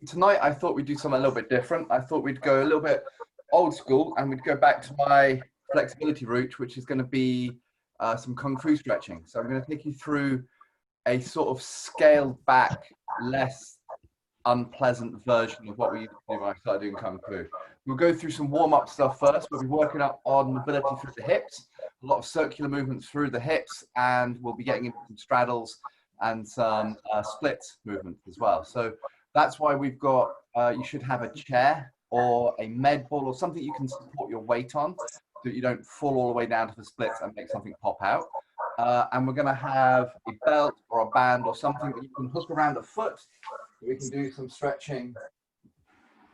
tonight I thought we'd do something a little bit different. I thought we'd go a little bit old school and we'd go back to my flexibility route, which is going to be some Kung Fu stretching. So I'm going to take you through a sort of scaled back, less unpleasant version of what we used to do when I started doing Kung Fu. We'll go through some warm-up stuff first. We'll be working up on mobility through the hips, a lot of circular movements through the hips, and we'll be getting into some straddles and some split movements as well. So that's why we've got, you should have a chair or a med ball or something you can support your weight on so that you don't fall all the way down to the splits and make something pop out. And we're going to have a belt or a band or something that you can hook around a foot. We can do some stretching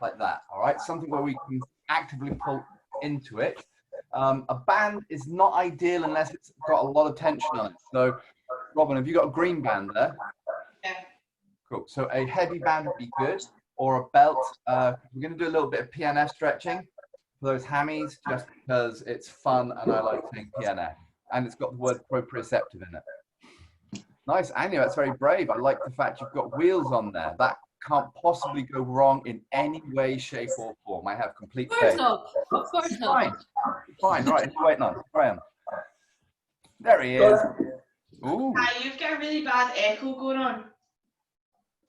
like that, all right? Something where we can actively pull into it. A band is not ideal unless it's got a lot of tension on it. So, Robin, have you got a green band there? Yeah. Cool. So a heavy band would be good, or a belt. We're going to do a little bit of PNF stretching for those hammies, just because it's fun and I like saying PNF. And it's got the word proprioceptive in it. Nice, Anya, that's very brave. I like the fact you've got wheels on there. That can't possibly go wrong in any way, shape, or form. I have complete faith. Of course not. Fine, fine, right, waiting on, Graham. There he is. Ooh. Hi, you've got a really bad echo going on.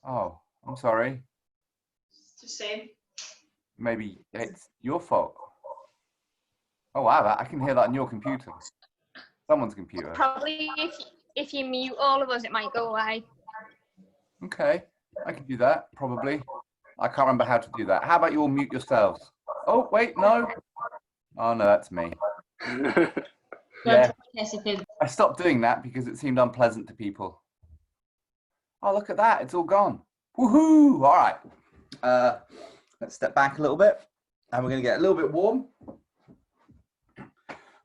Oh, I'm sorry. Just saying. Maybe it's your fault. Oh wow, I can hear that on your computer. Someone's computer. Probably if you mute all of us, it might go away. Okay, I can do that, probably. I can't remember how to do that. How about you all mute yourselves? Oh, wait, no. Oh, no, that's me. Yeah, I stopped doing that because it seemed unpleasant to people. Oh, look at that. It's all gone. Woohoo! All right. Let's step back a little bit. And we're going to get a little bit warm.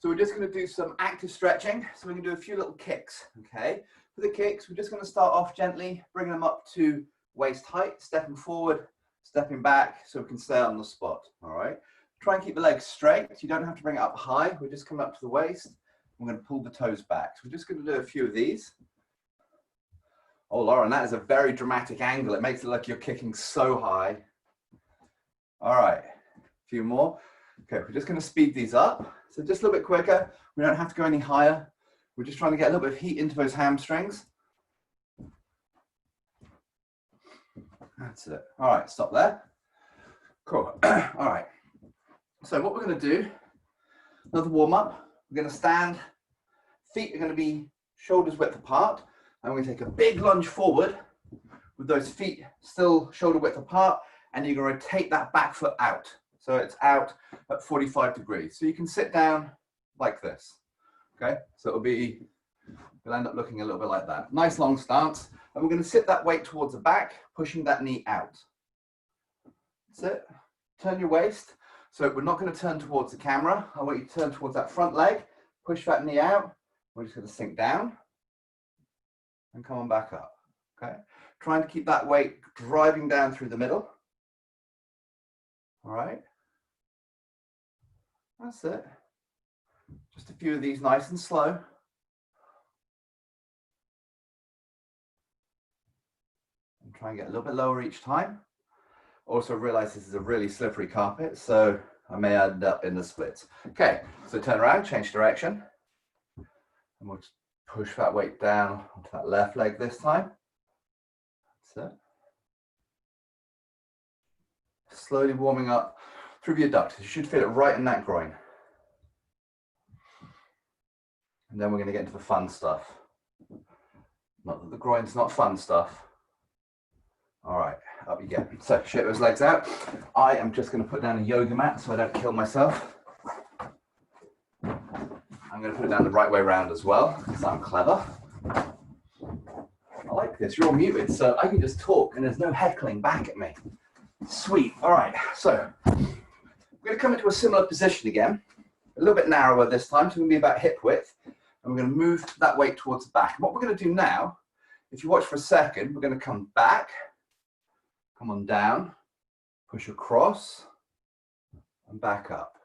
So we're just going to do some active stretching. So we're going to do a few little kicks, okay? For the kicks, we're just going to start off gently, bringing them up to waist height, stepping forward, stepping back, so we can stay on the spot, all right? Try and keep the legs straight. You don't have to bring it up high. We're just coming up to the waist. We're going to pull the toes back. So we're just going to do a few of these. Oh, Lauren, that is a very dramatic angle. It makes it look like you're kicking so high. All right, a few more. Okay, we're just going to speed these up. So just a little bit quicker. We don't have to go any higher. We're just trying to get a little bit of heat into those hamstrings. That's it. All right, stop there. Cool. All right. So what we're going to do, another warm up. We're going to stand. Feet are going to be shoulders width apart. And we're going to take a big lunge forward with those feet still shoulder width apart. And you're going to rotate that back foot out. So it's out at 45 degrees. So you can sit down like this. Okay, so it'll end up looking a little bit like that. Nice long stance. And we're going to sit that weight towards the back, pushing that knee out. That's it. Turn your waist. So we're not going to turn towards the camera. I want you to turn towards that front leg. Push that knee out. We're just going to sink down and come on back up. Okay, trying to keep that weight driving down through the middle. All right. That's it. Just a few of these nice and slow. And try and get a little bit lower each time. Also realize this is a really slippery carpet, so I may end up in the splits. Okay, so turn around, change direction. And we'll just push that weight down onto that left leg this time. That's it. Slowly warming up through your adductors. You should feel it right in that groin. And then we're going to get into the fun stuff. Not that the groin's not fun stuff. All right, up you get. So shake those legs out. I am just going to put down a yoga mat so I don't kill myself. I'm going to put it down the right way around as well, because I'm clever. I like this. You're all muted, so I can just talk and there's no heckling back at me. Sweet. All right, so we're going to come into a similar position again, a little bit narrower this time, so we're going to be about hip width, and we're going to move that weight towards the back. And what we're going to do now, if you watch for a second, we're going to come back, come on down, push across, and back up.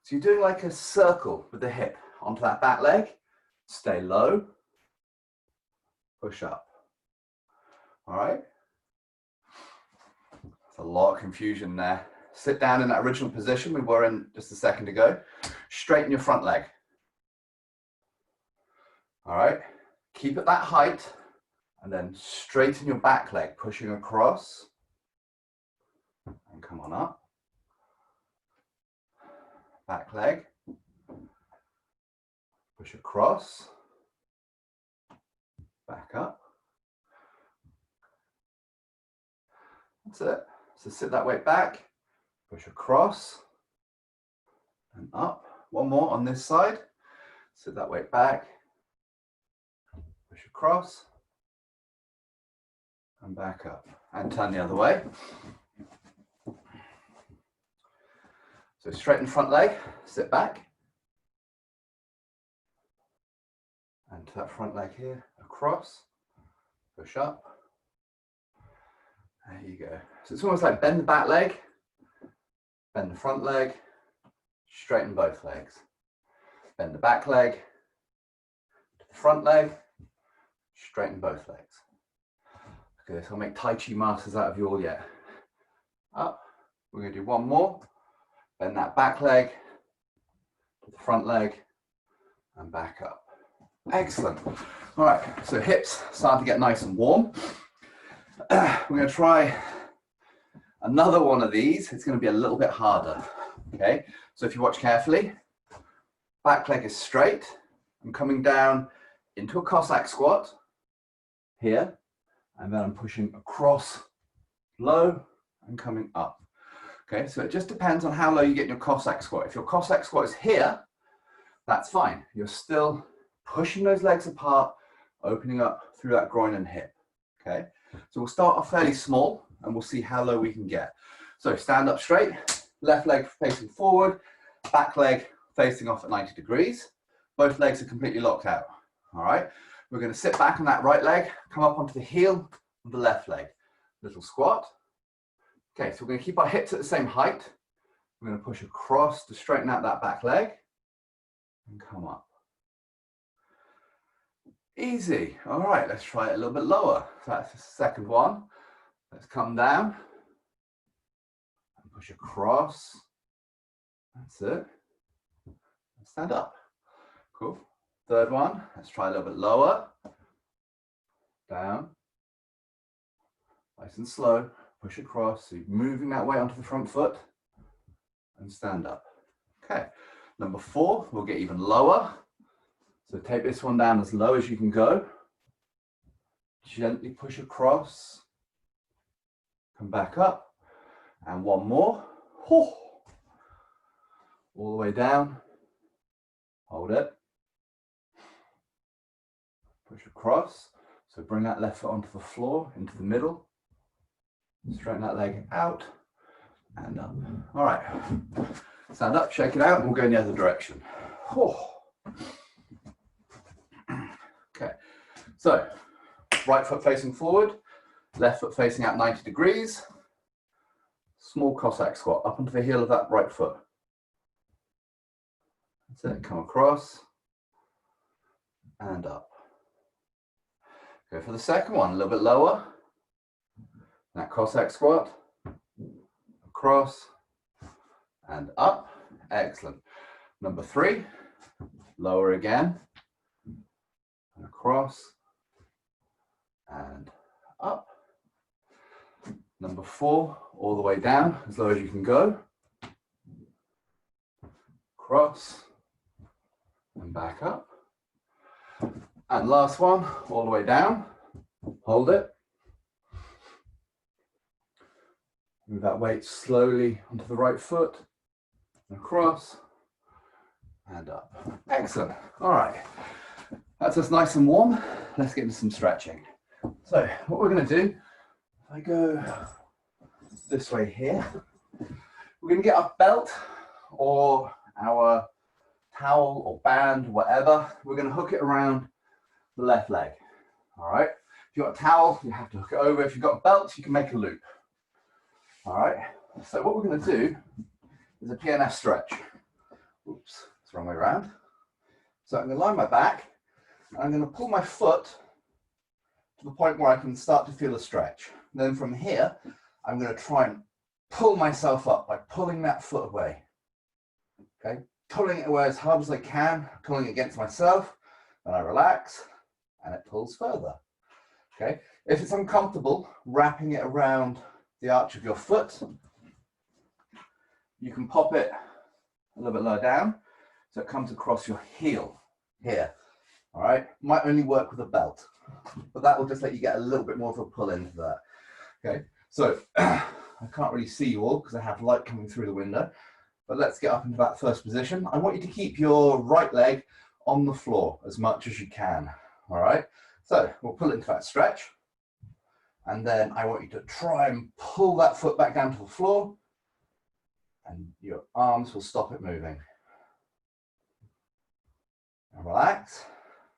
So you're doing like a circle with the hip onto that back leg, stay low, push up. All right. It's a lot of confusion there. Sit down in that original position we were in just a second ago. Straighten your front leg. All right, keep it that height and then straighten your back leg, pushing across and come on up. Back leg, push across, back up. That's it. So sit that weight back, push across and up. One more on this side. Sit that weight back, push across and back up. And turn the other way. So straighten front leg, sit back. And to that front leg here, across, push up. There you go. So it's almost like bend the back leg, bend the front leg, straighten both legs. Bend the back leg, to the front leg, straighten both legs. Okay, so I'll make Tai Chi masters out of you all yet. Up, we're going to do one more. Bend that back leg, to the front leg, and back up. Excellent. All right, so hips starting to get nice and warm. We're going to try another one of these. It's going to be a little bit harder. Okay, so if you watch carefully, back leg is straight. I'm coming down into a Cossack squat here, and then I'm pushing across low and coming up. Okay, so it just depends on how low you get in your Cossack squat. If your Cossack squat is here, that's fine. You're still pushing those legs apart, opening up through that groin and hip. Okay, so we'll start off fairly small and we'll see how low we can get. So stand up straight, left leg facing forward, back leg facing off at 90 degrees. Both legs are completely locked out. All right, we're going to sit back on that right leg, come up onto the heel of the left leg. Little squat. Okay, so we're going to keep our hips at the same height. We're going to push across to straighten out that back leg and come up. Easy. All right, let's try it a little bit lower. So that's the second one. Let's come down and push across. That's it. And stand up. Cool. Third one. Let's try a little bit lower. Down. Nice and slow. Push across. So you're moving that weight onto the front foot and stand up. Okay. Number 4, we'll get even lower. So take this one down as low as you can go. Gently push across. Come back up. And one more. All the way down. Hold it. Push across. So bring that left foot onto the floor, into the middle. Straighten that leg out and up. All right. Stand up, shake it out, and we'll go in the other direction. Okay, so right foot facing forward, left foot facing out 90 degrees. Small Cossack squat up onto the heel of that right foot. That's it, come across and up. Go for the second one, a little bit lower. That Cossack squat, across and up. Excellent. Number 3, lower again, and across and up. Number 4, all the way down, as low as you can go. Cross and back up. And last one, all the way down. Hold it. Move that weight slowly onto the right foot, and across and up. Excellent. All right. That's us nice and warm. Let's get into some stretching. So what we're going to do, if I go this way here, we're going to get our belt or our towel or band, whatever. We're going to hook it around the left leg. All right. If you've got a towel, you have to hook it over. If you've got belts, you can make a loop. All right. So what we're going to do is a PNF stretch. Oops, it's the wrong way around. So I'm going to lie my back, and I'm going to pull my foot to the point where I can start to feel a stretch. Then from here, I'm going to try and pull myself up by pulling that foot away. Okay, pulling it away as hard as I can, pulling against myself, then I relax and it pulls further. Okay, if it's uncomfortable, wrapping it around the arch of your foot, you can pop it a little bit lower down so it comes across your heel here. All right, might only work with a belt, but that will just let you get a little bit more of a pull into that. Okay, so I can't really see you all because I have light coming through the window, but let's get up into that first position. I want you to keep your right leg on the floor as much as you can. All right, so we'll pull into that stretch, and then I want you to try and pull that foot back down to the floor, and your arms will stop it moving. And relax,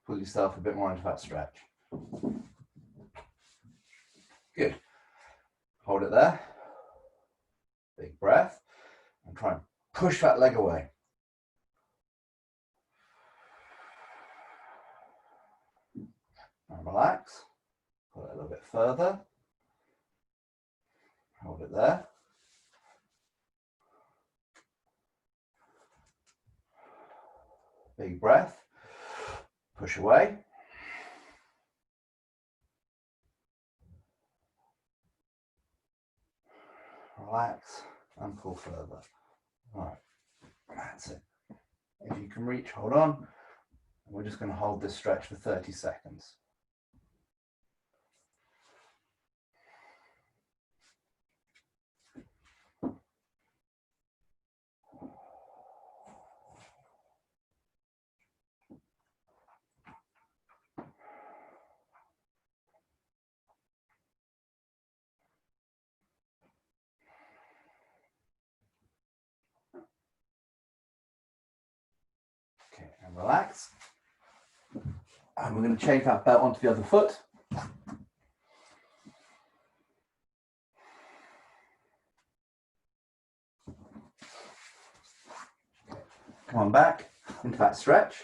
pull yourself a bit more into that stretch. Good. Hold it there. Big breath, and try and push that leg away. And relax. Pull it a little bit further. Hold it there. Big breath. Push away. Relax and pull further. All right, that's it. If you can reach, hold on. We're just going to hold this stretch for 30 seconds. Okay, and relax. And we're going to change that belt onto the other foot. Come on back into that stretch.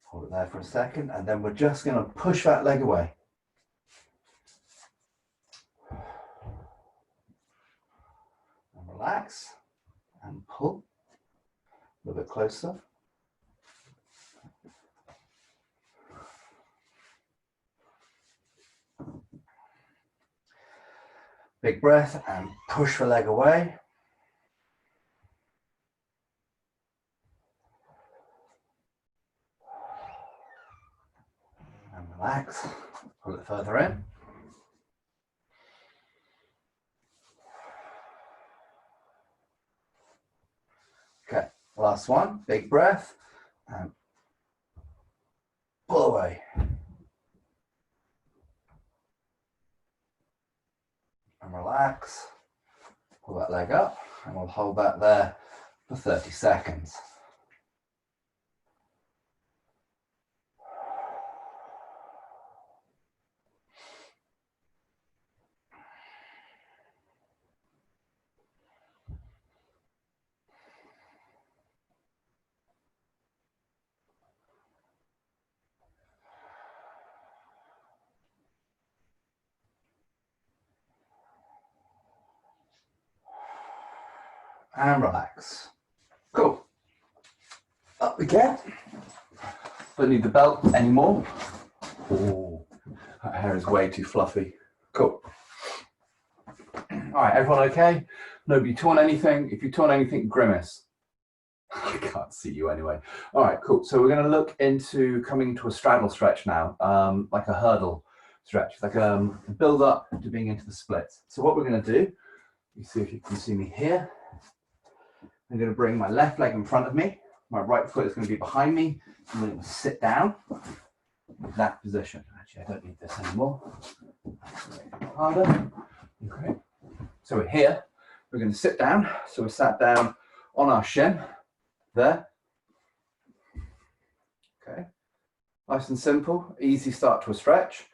Hold it there for a second, and then we're just going to push that leg away. And relax and pull a little bit closer. Big breath and push the leg away. And relax, pull it further in. Okay, last one, big breath and pull away. And relax, pull that leg up, and we'll hold that there for 30 seconds. And relax. Cool. Up we get. Don't need the belt anymore. Oh, that hair is way too fluffy. Cool. All right, everyone okay? Nobody torn anything? If you torn anything, grimace. I can't see you anyway. All right, cool. So we're going to look into coming to a straddle stretch now, like a hurdle stretch, like a build up to being into the splits. So what we're going to do, you see if you can see me here. I'm going to bring my left leg in front of me. My right foot is going to be behind me. I'm going to sit down in that position. Actually, I don't need this anymore. Harder. Okay. So we're here. We're going to sit down. So we're sat down on our shin. There. Okay. Nice and simple. Easy start to a stretch.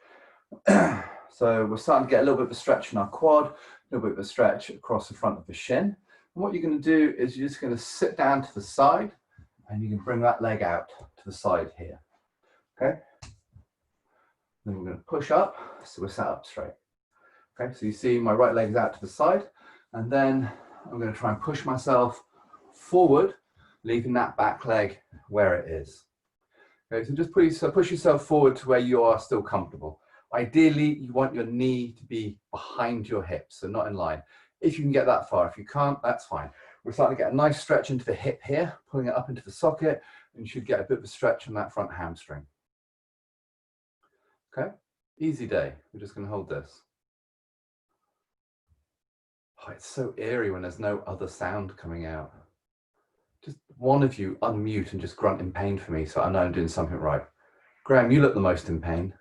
So we're starting to get a little bit of a stretch in our quad, a little bit of a stretch across the front of the shin. And what you're going to do is you're just going to sit down to the side and you can bring that leg out to the side here. Okay. Then we're going to push up. So we're sat up straight. Okay. So you see my right leg's out to the side And then I'm going to try and push myself forward, leaving that back leg where it is. Okay, so just push yourself forward to where you are still comfortable. Ideally, you want your knee to be behind your hips, so not in line. If you can get that far, if you can't, that's fine. We're starting to get a nice stretch into the hip here, pulling it up into the socket, and you should get a bit of a stretch on that front hamstring. Okay, easy day. We're just going to hold this. Oh, it's so eerie when there's no other sound coming out. Just one of you unmute and just grunt in pain for me so I know I'm doing something right. Graham, you look the most in pain.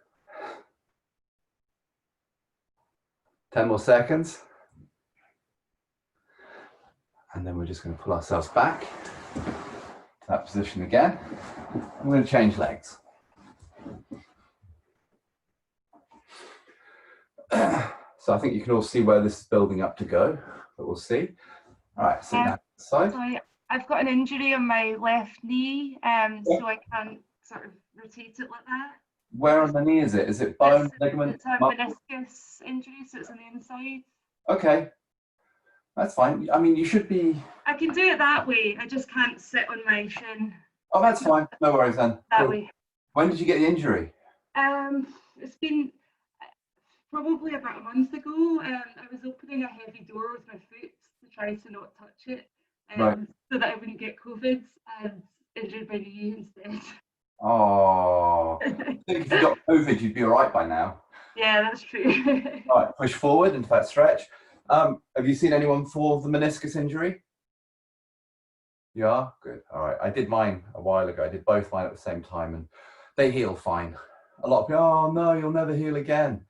10 more seconds. And then we're just going to pull ourselves back to that position again. I'm going to change legs. So I think you can all see where this is building up to go, but we'll see. All right, sit down to the side. Sorry, I've got an injury on my left knee, so I can't sort of rotate it like that. Where on the knee is it? Is it bone, ligament? It's a meniscus injury, so it's on the inside. Okay, that's fine. I mean, you should be... I can do it that way, I just can't sit on my shin. Oh, that's fine. No worries then. That Cool. way. When did you get the injury? It's been probably about a month ago. I was opening a heavy door with my foot to try to not touch it, Right. so that I wouldn't get COVID, and injured my knee instead. Oh, I think if you got COVID, you'd be all right by now. Yeah, that's true. All right, push forward into that stretch. Have you seen anyone for the meniscus injury? You are? Good. All right. I did mine a while ago. I did both mine at the same time and they heal fine. A lot of people, oh no, you'll never heal again.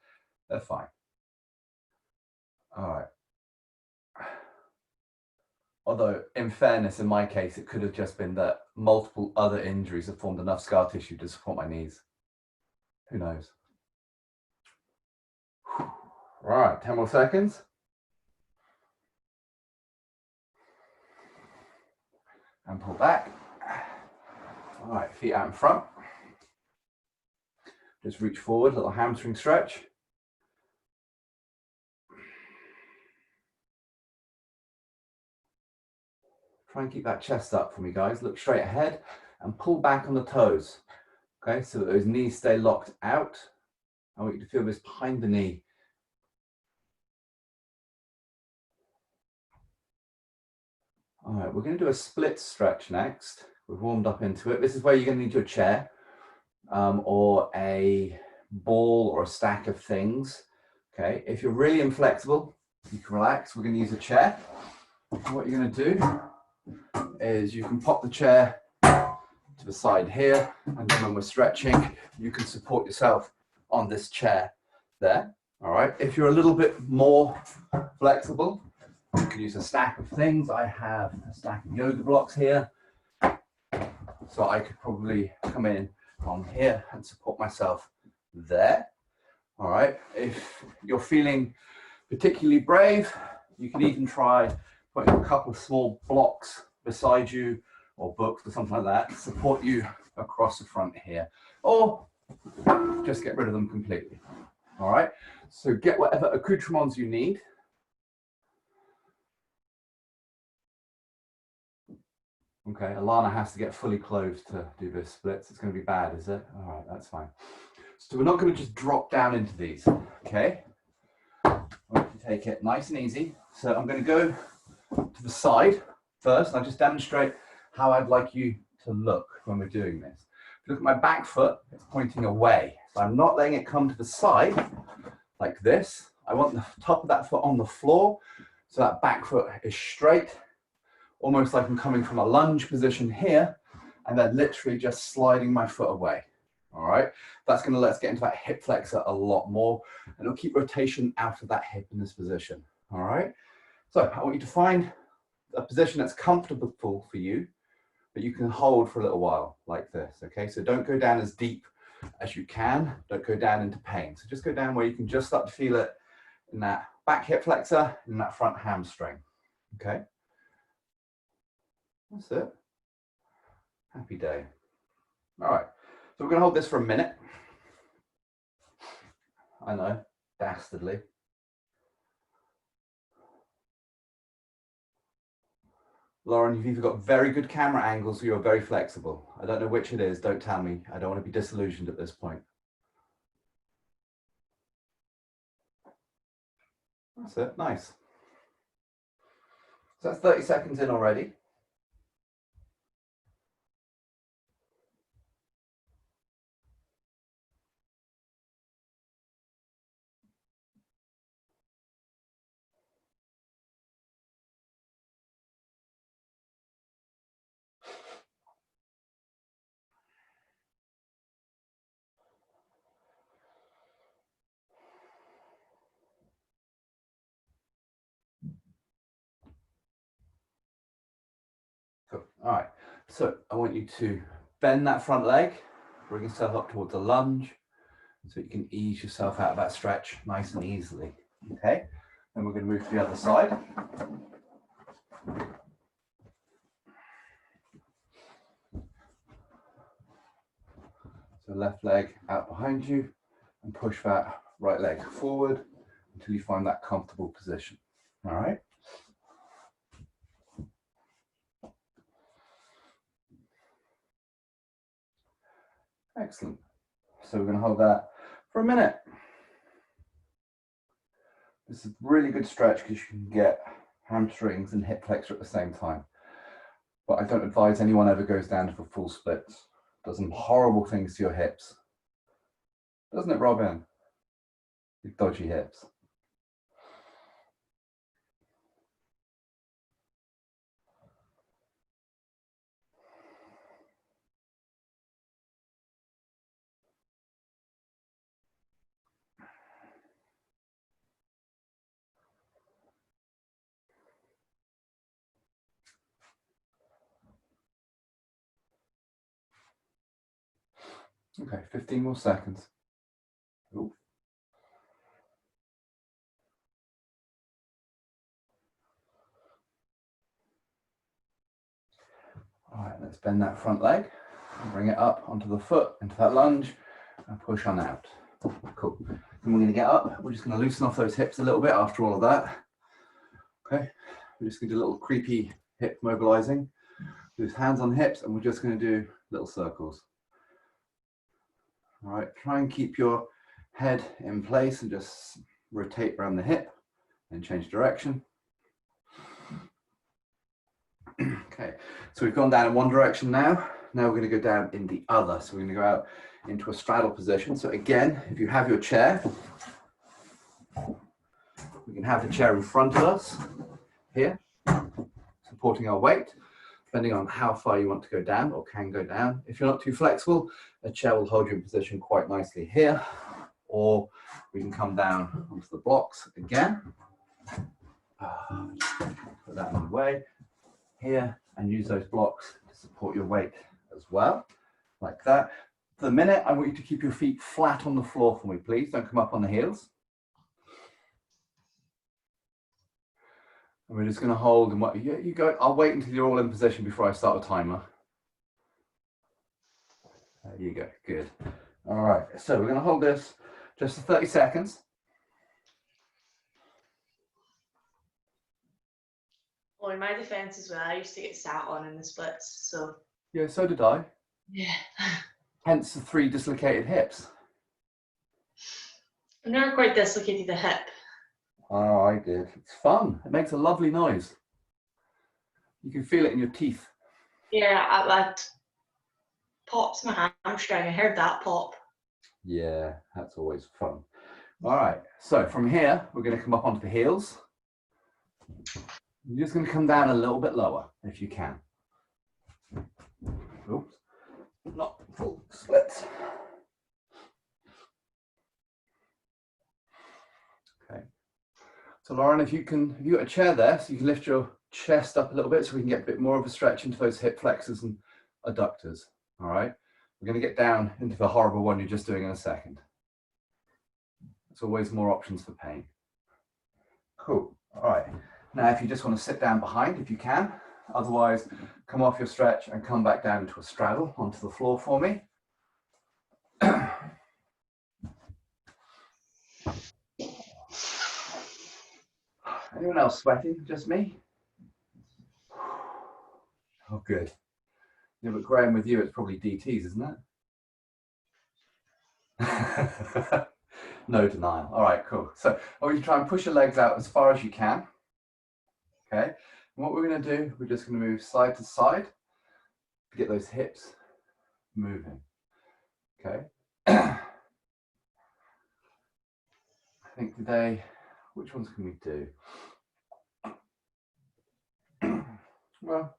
They're fine. All right. Although, in fairness, in my case, it could have just been that multiple other injuries have formed enough scar tissue to support my knees. Who knows? Right, 10 more seconds. And pull back. All right, feet out in front. Just reach forward, little hamstring stretch. Try and keep that chest up for me, guys. Look straight ahead and pull back on the toes. Okay, so that those knees stay locked out. I want you to feel this behind the knee. All right, we're going to do a split stretch next. We've warmed up into it. This is where you're going to need your chair or a ball or a stack of things. Okay, if you're really inflexible, you can relax. We're going to use a chair. What you're going to do is you can pop the chair to the side here, and then when we're stretching, you can support yourself on this chair there. All right, if you're a little bit more flexible, you can use a stack of things. I have a stack of yoga blocks here, so I could probably come in on here and support myself there. All right, if you're feeling particularly brave, you can even try putting a couple of small blocks beside you or books or something like that to support you across the front here, or just get rid of them completely. All right, so get whatever accoutrements you need. Okay, Alana has to get fully clothed to do this splits. It's going to be bad, is it? All right, that's fine. So we're not going to just drop down into these, okay? I want you to take it nice and easy. So I'm going to go to the side first, and I'll just demonstrate how I'd like you to look when we're doing this. If you look at my back foot, it's pointing away. So I'm not letting it come to the side like this. I want the top of that foot on the floor, so that back foot is straight, almost like I'm coming from a lunge position here, and then literally just sliding my foot away. All right, that's going to let us get into that hip flexor a lot more, and it'll keep rotation out of that hip in this position. All right, so I want you to find a position that's comfortable for you, but you can hold for a little while like this. Okay, so don't go down as deep as you can. Don't go down into pain. So just go down where you can just start to feel it in that back hip flexor and that front hamstring. Okay, that's it. Happy day. All right, so we're going to hold this for a minute. I know, dastardly. Lauren, you've either got very good camera angles or you're very flexible. I don't know which it is. Don't tell me. I don't want to be disillusioned at this point. That's it. Nice. So that's 30 seconds in already. Cool. All right. So I want you to bend that front leg, bring yourself up towards a lunge so you can ease yourself out of that stretch nice and easily. Okay. Then we're going to move to the other side. So left leg out behind you and push that right leg forward until you find that comfortable position. All right. Excellent. So we're going to hold that for a minute. This is a really good stretch because you can get hamstrings and hip flexor at the same time. But I don't advise anyone ever goes down for full splits. It does some horrible things to your hips. Doesn't it, Robin? Big dodgy hips. Okay, 15 more seconds. Ooh. All right, let's bend that front leg and bring it up onto the foot, into that lunge, and push on out. Cool. Then we're going to get up. We're just going to loosen off those hips a little bit after all of that. Okay, we're just going to do a little creepy hip mobilizing. With hands on hips, and we're just going to do little circles. All right, try and keep your head in place and just rotate around the hip and change direction. Okay, so we've gone down in one direction now. Now we're going to go down in the other. So we're going to go out into a straddle position. So again, if you have your chair, we can have the chair in front of us here, supporting our weight, depending on how far you want to go down or can go down. If you're not too flexible, a chair will hold you in position quite nicely here, or we can come down onto the blocks again. Put that on the way here and use those blocks to support your weight as well, like that. For the minute, I want you to keep your feet flat on the floor for me, please. Don't come up on the heels. And we're just going to hold, and what you go. I'll wait until you're all in position before I start the timer. There you go, good. All right, so we're going to hold this just for 30 seconds. Well, in my defence as well, I used to get sat on in the splits, so. Yeah, so did I. Yeah. Hence the 3 dislocated hips. I've never quite dislocated the hip. Oh, I did. It's fun. It makes a lovely noise. You can feel it in your teeth. Yeah, that pops my hamstring. I heard that pop. Yeah, that's always fun. All right, so from here, we're going to come up onto the heels. You're just going to come down a little bit lower if you can. Oops, not full split. Okay. So Lauren, if you got a chair there, so you can lift your chest up a little bit so we can get a bit more of a stretch into those hip flexors and adductors. All right, we're going to get down into the horrible one you're just doing in a second. There's always more options for pain. Cool. All right. Now, if you just want to sit down behind, if you can. Otherwise, come off your stretch and come back down into a straddle onto the floor for me. Anyone else sweating? Just me? Oh, good. Yeah, but Graham, with you, it's probably DTs, isn't it? No denial. All right, cool. So I want you to try and push your legs out as far as you can. Okay. And what we're going to do, we're just going to move side to side to get those hips moving. Okay. I think today, which ones can we do? Well,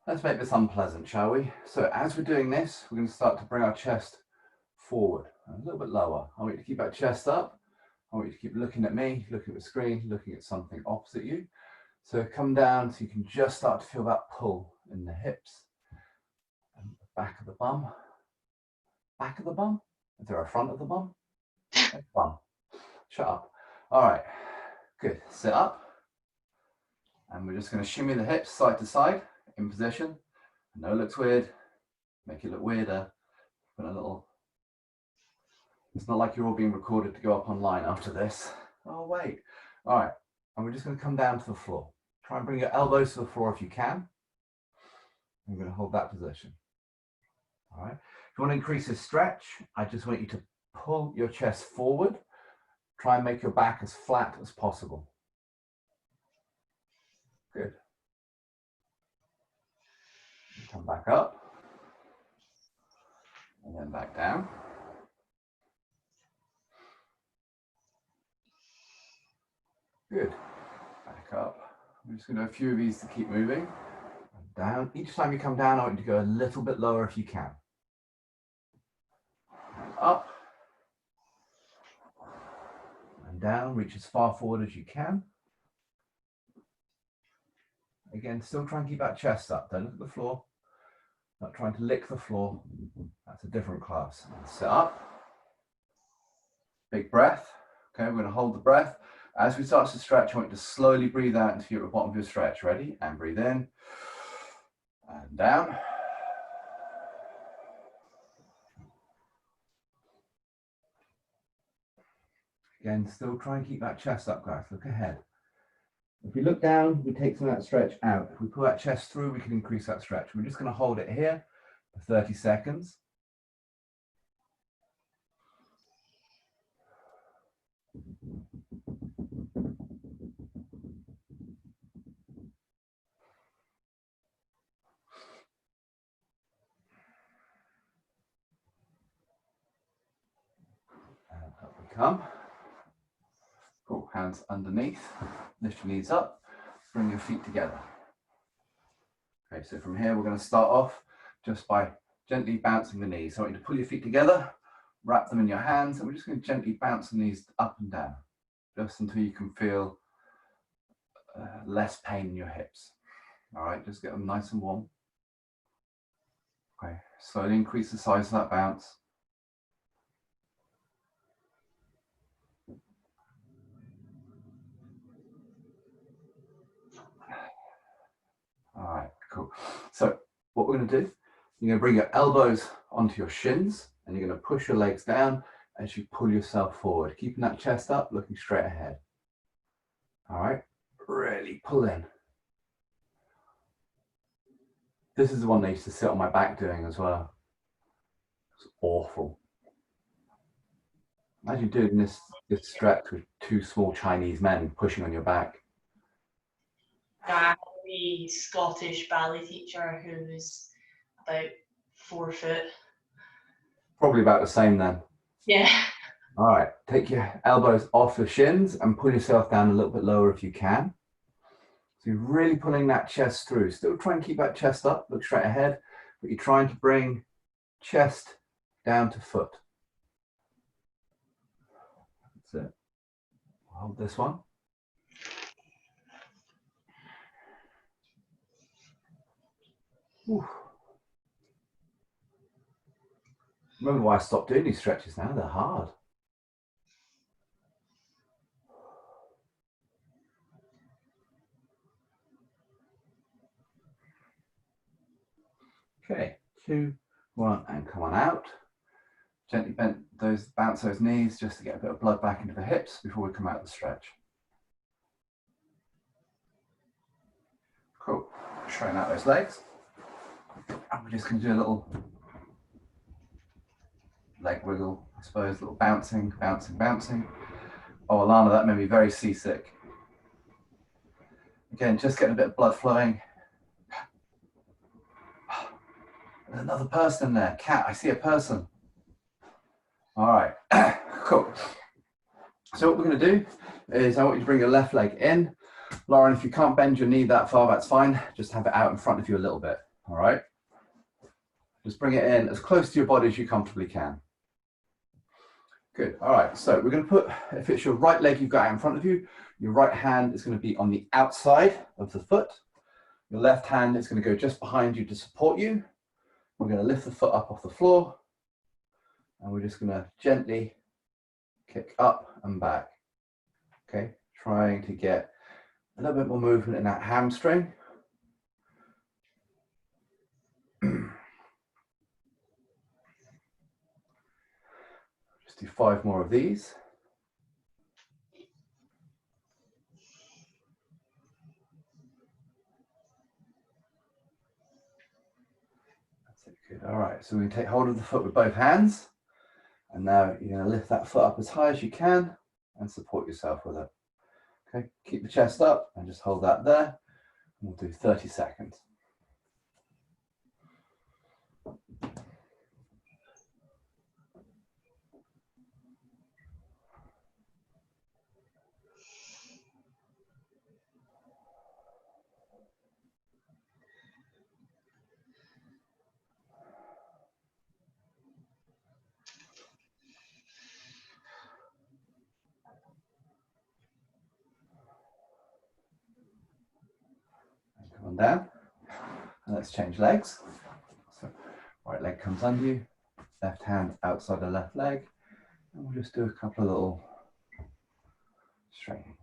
let's make this unpleasant, shall we? So as we're doing this, we're going to start to bring our chest forward, a little bit lower. I want you to keep that chest up. I want you to keep looking at me, looking at the screen, looking at something opposite you. So come down so you can just start to feel that pull in the hips. And the back of the bum. Back of the bum? Is there a front of the bum? Bum. Shut up. All right, good. Sit up. And we're just going to shimmy the hips side to side in position. I know it looks weird. Make it look weirder. Put a little. It's not like you're all being recorded to go up online after this. Oh, wait. All right. And we're just going to come down to the floor. Try and bring your elbows to the floor if you can. I'm going to hold that position. All right. If you want to increase the stretch, I just want you to pull your chest forward. Try and make your back as flat as possible. Good. Come back up. And then back down. Good. Back up. I'm just going to do a few of these to keep moving. And down. Each time you come down, I want you to go a little bit lower if you can. And up. And down. Reach as far forward as you can. Again, still try and keep that chest up. Don't look at the floor. Not trying to lick the floor. That's a different class. Sit up. Big breath. Okay, we're going to hold the breath. As we start to stretch, I want you to slowly breathe out into the bottom of your stretch. Ready? And breathe in. And down. Again, still try and keep that chest up, guys. Look ahead. If we look down, we take some of that stretch out. If we pull that chest through, we can increase that stretch. We're just going to hold it here for 30 seconds. And up we come. Cool. Hands underneath. Lift your knees up. Bring your feet together. Okay, so from here, we're going to start off just by gently bouncing the knees. So I want you to pull your feet together, wrap them in your hands, and we're just going to gently bounce the knees up and down, just until you can feel less pain in your hips. All right, just get them nice and warm. Okay, slowly increase the size of that bounce. All right, cool. So what we're going to do, you're going to bring your elbows onto your shins and you're going to push your legs down as you pull yourself forward, keeping that chest up, looking straight ahead. All right, really pull in. This is the one they used to sit on my back doing as well. It's awful. Imagine doing this stretch with two small Chinese men pushing on your back. The Scottish ballet teacher who was about 4 foot. Probably about the same then. Yeah. All right, take your elbows off the shins and pull yourself down a little bit lower if you can. So you're really pulling that chest through. Still try and keep that chest up, look straight ahead, but you're trying to bring chest down to foot. That's it. Hold this one. Oof. Remember why I stopped doing these stretches now? They're hard. Okay, 2, 1, and come on out. Gently bounce those knees just to get a bit of blood back into the hips before we come out of the stretch. Cool. Straighten out those legs. And we're just going to do a little leg wiggle, I suppose, a little bouncing, bouncing, bouncing. Oh, Alana, that made me very seasick. Again, just getting a bit of blood flowing. There's another person in there. Cat, I see a person. All right, cool. So what we're going to do is I want you to bring your left leg in. Lauren, if you can't bend your knee that far, that's fine. Just have it out in front of you a little bit, all right? Just bring it in as close to your body as you comfortably can. Good, all right, so we're going to put, if it's your right leg you've got out in front of you, your right hand is going to be on the outside of the foot. Your left hand is going to go just behind you to support you. We're going to lift the foot up off the floor, and we're just going to gently kick up and back. Okay, trying to get a little bit more movement in that hamstring. Just do 5 more of these. That's it, good. All right, so we take hold of the foot with both hands. And now you're going to lift that foot up as high as you can and support yourself with it. Okay, keep the chest up and just hold that there. We'll do 30 seconds. Come on down. And let's change legs. So right leg comes under you, left hand outside the left leg. And we'll just do a couple of little straightening.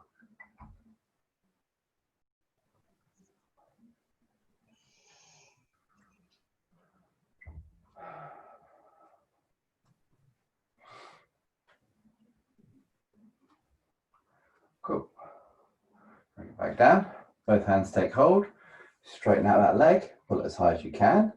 Cool. Bring it back down. Both hands take hold. Straighten out that leg. Pull it as high as you can.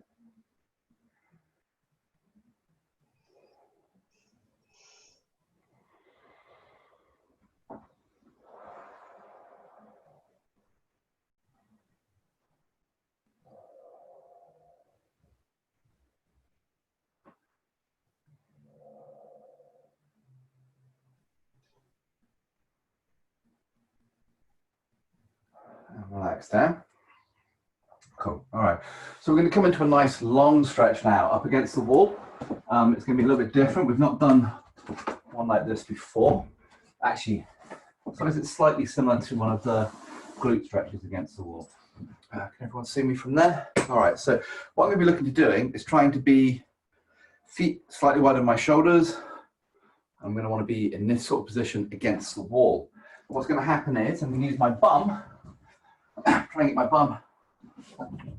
And relax down. Cool. All right. So we're going to come into a nice long stretch now up against the wall. It's going to be a little bit different. We've not done one like this before. Actually, I suppose it's slightly similar to one of the glute stretches against the wall. Can everyone see me from there? All right. So what I'm going to be looking to doing is trying to be feet slightly wider than my shoulders. I'm going to want to be in this sort of position against the wall. What's going to happen is I'm going to use my bum, try and get my bum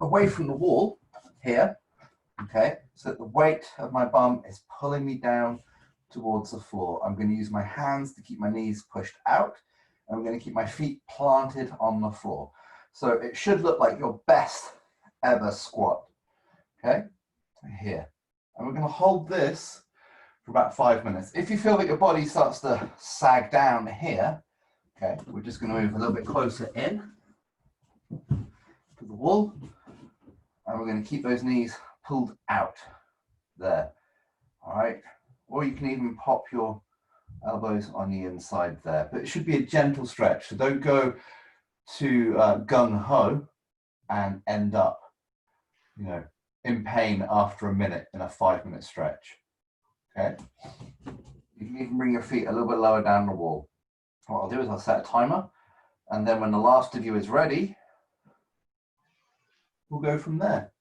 away from the wall here, okay, so that the weight of my bum is pulling me down towards the floor. I'm going to use my hands to keep my knees pushed out, and I'm going to keep my feet planted on the floor. So it should look like your best ever squat, okay, here. And we're going to hold this for about 5 minutes. If you feel that your body starts to sag down here, okay, we're just going to move a little bit closer in to the wall, and we're going to keep those knees pulled out there. All right, or you can even pop your elbows on the inside there, but it should be a gentle stretch, so don't go to gung-ho and end up, you know, in pain after a minute in a 5-minute stretch. Okay, you can even bring your feet a little bit lower down the wall. What I'll do is I'll set a timer, and then when the last of you is ready, we'll go from there.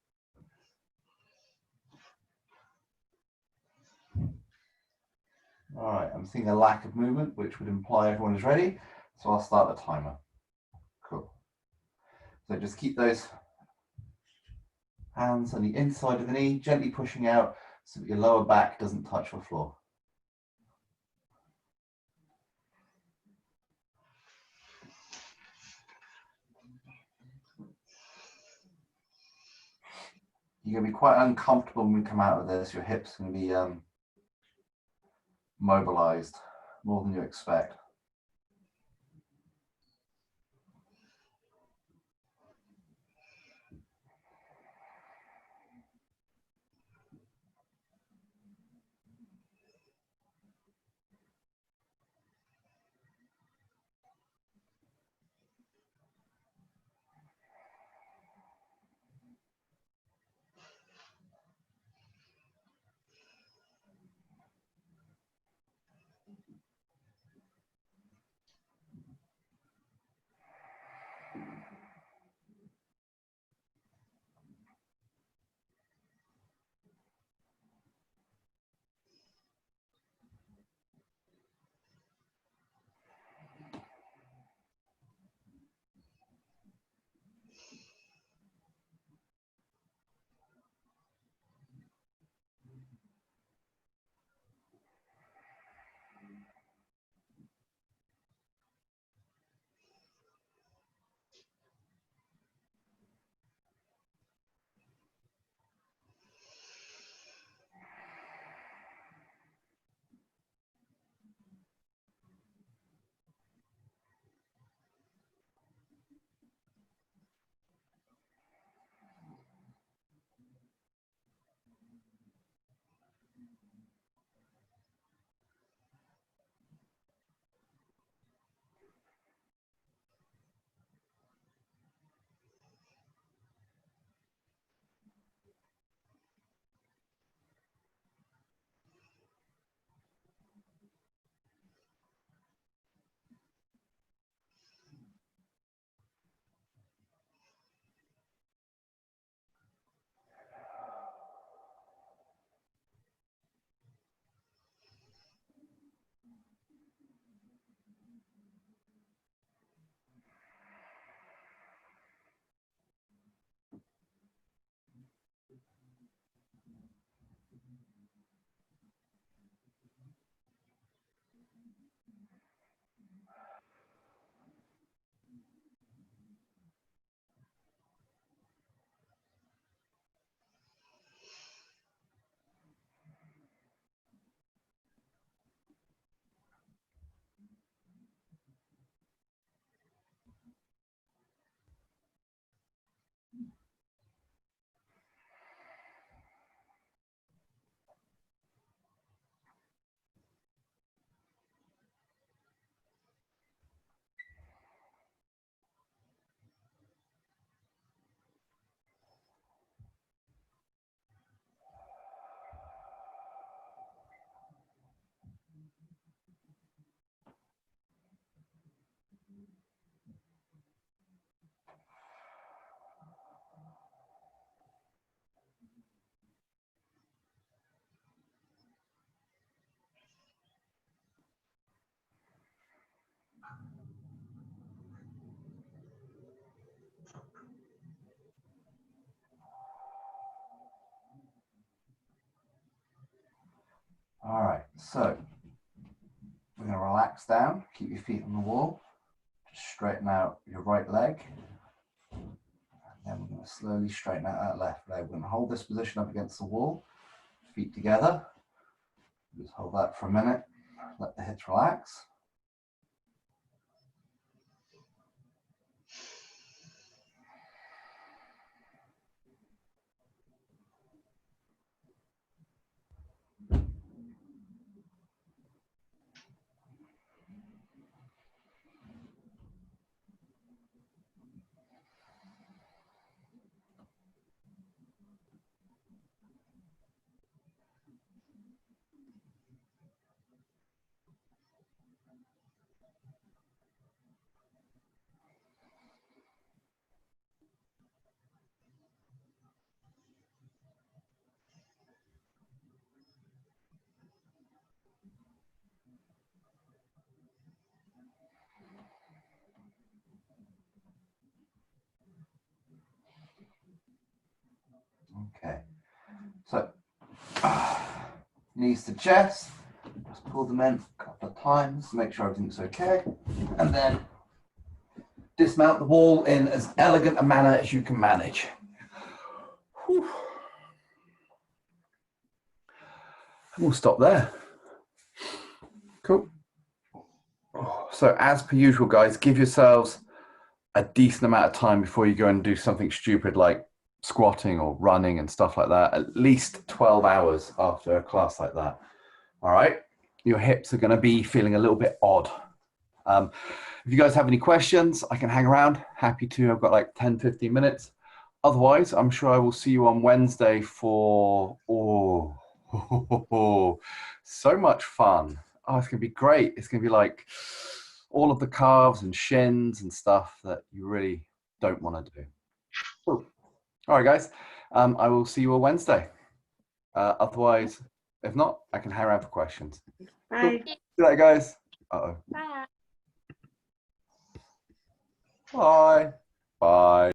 All right, I'm seeing a lack of movement, which would imply everyone is ready. So I'll start the timer. Cool. So just keep those hands on the inside of the knee, gently pushing out so that your lower back doesn't touch the floor. You're going to be quite uncomfortable when we come out of this. Your hips are going to be mobilized more than you expect. All right, so we're going to relax down, keep your feet on the wall, just straighten out your right leg. And then we're going to slowly straighten out that left leg. We're going to hold this position up against the wall, feet together. Just hold that for a minute, let the hips relax. Okay, so knees to chest, just pull them in a couple of times, make sure everything's okay, and then dismount the wall in as elegant a manner as you can manage. Whew. We'll stop there. Cool. So as per usual, guys, give yourselves a decent amount of time before you go and do something stupid like squatting or running and stuff like that. At least 12 hours after a class like that. All right. Your hips are going to be feeling a little bit odd. If you guys have any questions, I can hang around. Happy to. I've got like 10, 15 minutes. Otherwise, I'm sure I will see you on Wednesday for, so much fun. Oh, it's going to be great. It's going to be like all of the calves and shins and stuff that you really don't want to do. Cool. All right, guys. I will see you on Wednesday. Otherwise, if not, I can hang around for questions. Bye. Cool. See you later, guys. Uh-oh. Bye. Bye.